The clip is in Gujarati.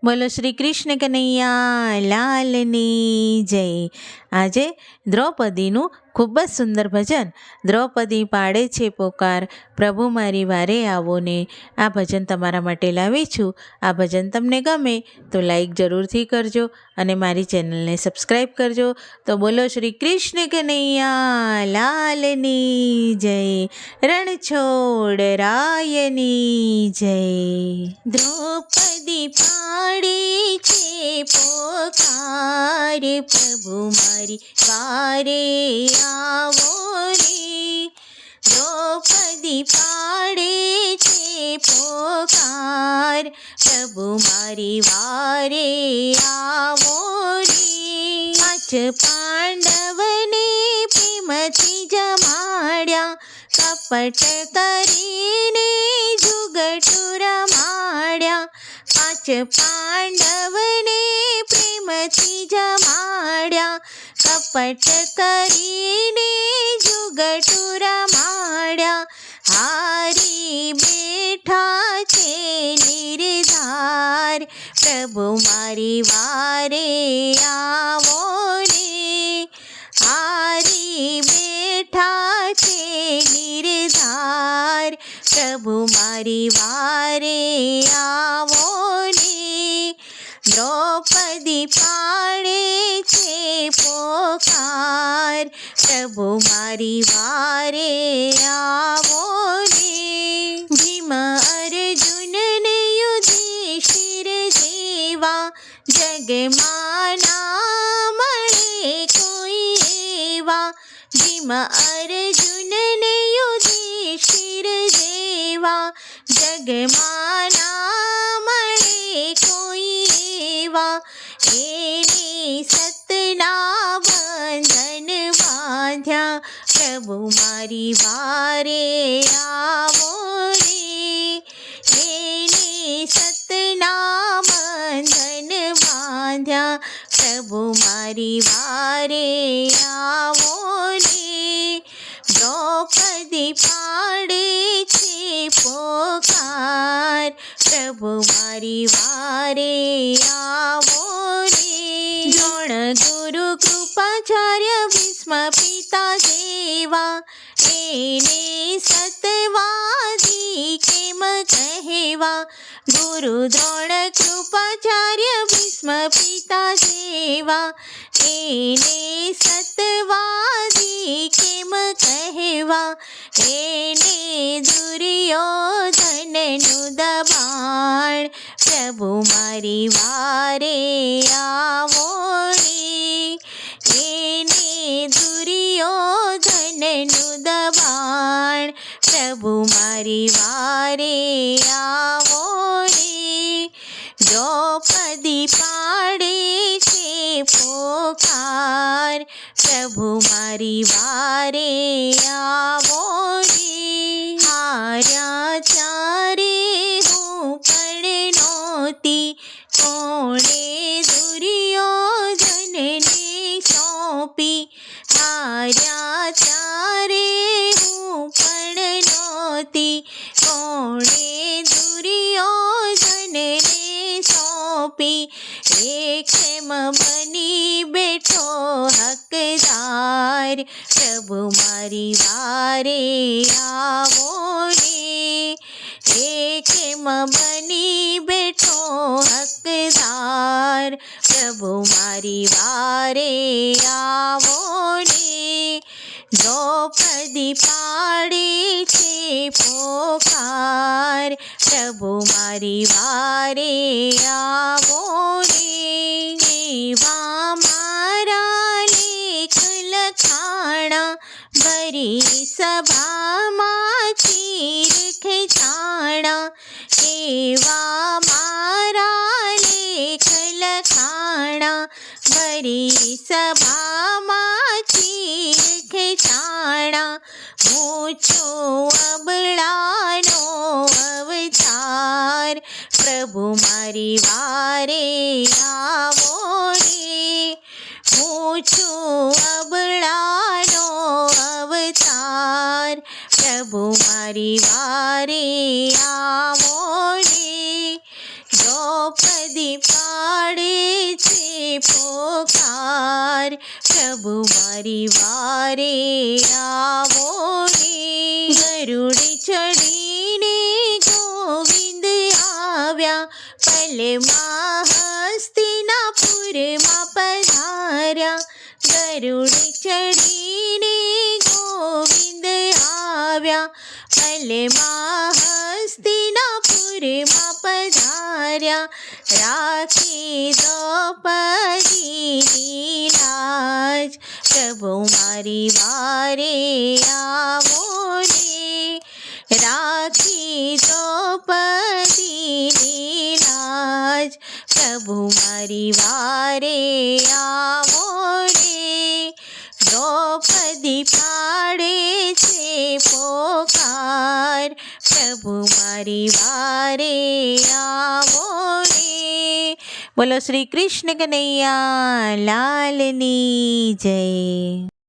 બોલો શ્રી કૃષ્ણ કનૈયા લાલની જય। આજે દ્રૌપદીનું ખૂબ જ સુંદર ભજન દ્રૌપદી પાડે છે પોકાર, પ્રભુ મારી વારે આવો ને। આ ભજન તમારા માટે લાવી છું। આ ભજન તમને ગમે તો લાઈક જરૂરથી કરજો અને મારી ચેનલને સબસ્ક્રાઈબ કરજો। તો બોલો શ્રી કૃષ્ણ કનૈયા લાલની જય। રણછોડ રાયની જય। દ્રૌપદી પાડે છે પોકાર, પ્રભુ મારી વારે આવો રે। દ્રૌપદી પાડે છે પોકાર, પ્રભુ મારી વારે આવો રે। પાંચ પાંડવને પ્રેમથી જમાડ્યા, કપટ કરીને જુગટુ રમાડ્યા। પાંચ પાંડવને પ્રેમથી જમાડ્યા, કપટ કરીને જુગટુ રમાડ્યા। હારી બેઠા છે નિર્ધાર, પ્રભુ મારી વારે આવો રે। હારી બેઠા છે નિર્ધાર, પ્રભુ મારી વારે આવો રે। દ્રૌપદી પાડે છે પોકાર, પ્રભુ મારી વારે આવો રે। ભીમ અર્જુનને યુધિષ્ઠિર જેવા, જગમાં ના મળે કોઈ એવા। ભીમ અર્જુનને યુધિષ્ઠિર જેવા, જગમાં ના મળે કોઈ એવા। એને સતના બંધન બાંધ્યા, પ્રભુ મારી વારે આવો રે। એને સતના બંધન બાંધ્યા, પ્રભુ મારી વારે આવો રે। દ્રૌપદી પાડે છે પોકાર, પ્રભુ મારી વારે આવો રે। દ્રોણ ગુરુ કૃપાચાર્ય ભીષ્મ પિતા જેવા, એને સતવાદી કેમ કહેવા। ગુરુ દ્રોણ કૃપાચાર્ય ભીષ્મ પિતા જેવા, એને સતવાદી કેમ કહેવા। એને દુર્યોધનનું દબાણ, પ્રભુ મારી વારે આવો રે। એને દુર્યોધનનું દબાણ, પ્રભુ મારી વારે આવો રે। દ્રૌપદી પાડે છે પોકાર, પ્રભુ મારી વારે આવો રે। હાર્યા ત્યારે હું પણ નહોતી, કોણે દુર્યોધનને સોંપી। હાર્યા ત્યારે હું પણ નહોતી, કોણે દુર્યોધનને સોંપી। એકેમ બની બેઠો હકદાર, પ્રભુ મારી વારે આવો રે। એકેમ બની બેઠો હકદાર, પ્રભુ મારી વારે આવો રે। દ્રૌપદી પાડે છે પોકાર, પ્રભુ મારી વારે આવો રે। એવા મારા લેખ લખાણા, ભરી સભામાં ચીર ખેંચાણા। એવા મારા લેખ લખાણા, ભરી સભામાં ચીર ખેંચાણા। હું છું અબળાનો અવતાર, પ્રભુ મારી વારે આવો રે। હું છું અબળાનો અવતાર, પ્રભુ મારી વારે આવો રે। દ્રૌપદી પોકાર, પ્રભુ મારી વારે આવો ને. ગરુડે ચડીને ગોવિંદ આવ્યા, પલમાં હસ્તિનાપુરમાં પધાર્યા. ગરુડે ચડીને ગોવિંદ આવ્યા, પલમાં હસ્તિનાપુરમાં પધાર્યા. રાખી દ્રૌપદીની લાજ, પ્રભુ મારી વારે આવો ને. રાખી દ્રૌપદીની લાજ, પ્રભુ મારી વારે આવો ને. દ્રૌપદી પાડે છે પોકાર, પ્રભુ મારી વારે આવો ને. બોલો શ્રી કૃષ્ણ કનૈયા લાલની જય.